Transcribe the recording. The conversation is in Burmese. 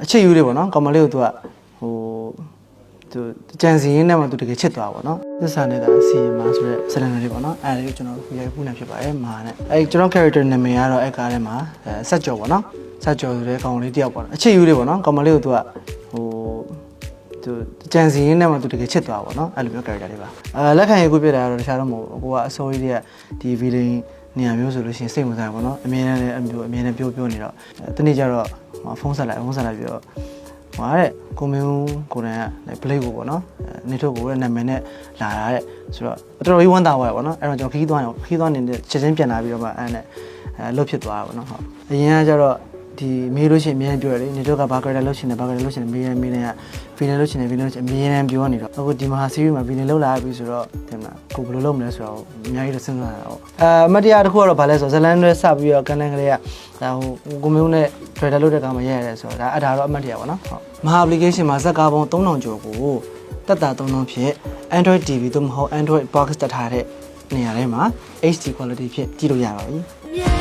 အချစ်ယူလေးပေါ့နော်ကောင်မလေးကိုသူကဟိုသူကြံစီရင်းနဲ့မှသူတကယ်ချစ်သွားပါတော့သစ္စာနဲ့တာစီရင်မှာဆိုတဲ့စရဏလေးပေါ့နော်အဲ့ဒါလေးကျွန်တော်ရိုက်ခုနေဖြစ်ပါတယ်မာနဲ့အဲ့ကျွန်တော် character နာမည်ကတော့အဲ့ကားထဲမှာစက်ကြော်ပေါ့နော်စက်ကြော်ဆိုတဲ့ကောင်လေးတယောက်ပေါ့နော်အချစ်ယူလေးပေါ့နော်ကောင်မလေးကိုသူကဟိုသူကြံစီရင်းနဲ့မှသူတကယ်ချစ်သွားပါတော့အဲ့လိုမျိုး character လေးပါလက်ခံရခုပြတာတော့တခြားတော့မဟုတ်ဘူးကိုကအစိုးရတွေကဒီ villain နေရာမျိုးဆိုလို့ရှိရင်စိတ်ဝင်စားပါတော့အမြဲတမ်းလည်းအမြဲတမ်းပြောနေတော့တနေ့ကျတော့ဖုန်းဆက်လိုက်ပြီးတော့ဟာတဲ့ကိုမင်းကိုတန်းက blade ကိုပေါ့နော်နေထုတ်ကိုရဲ့နာမည်နဲ့လာတာတဲ့ဆိုတော့တော်တော်ကြီးဝမ်းသာသွားရပေါ့နော်အဲ့တော့ကျွန်တော်ခီးသွားနေတဲ့ချက်ချင်းပြန်လာပြီးတော့မှအဲ့နဲ့လှုပ်ဖြစ်သွားတာပေါ့နော်ဟုတ်အရင်ကကျတော့ဒီမေးလို့ရှိရင်အများကြီးပြောရတယ်နေထုတ်ကဘာကရလှုပ်ရှင်တယ်ဘာကရလှုပ်ရှင်တယ်မေးရင်ကဗီလန်လှုပ်ရှင်တယ်ဗီလန်လှုပ်ရှင်အများကြီးပြောနေတော့အခုဒီမဟာ series မှာဗီလန်လှုပ်လာပြီဆိုတော့ဒီမှာကိုဘယ်လိုလုပ်မလဲဆိုတော့အများကြီးတော့စဉ်းစားရတာပေါ့အမတရားတစ်ခုကတော့ဗာလဲဆိုဇလန်တွေစပြီးတော့ကန်လန်ကလေးကဒါဟိုကိုမင်းနဲ့ trader လုပ်တဲ့ကောင်မရရတယ်ဆိုတော့ဒါတော့အမတရားပေါ့နော်ဟုတ်မဟာ application မှာဇက်ကားပေါင်း3000ကျော်ကိုတက်တာ3000ဖြစ် Android TV သို့မဟုတ် Android box တက်ထားတဲ့နေရာထဲမှာ HD quality ဖြစ်ကြည့်လို့ရပါပြီ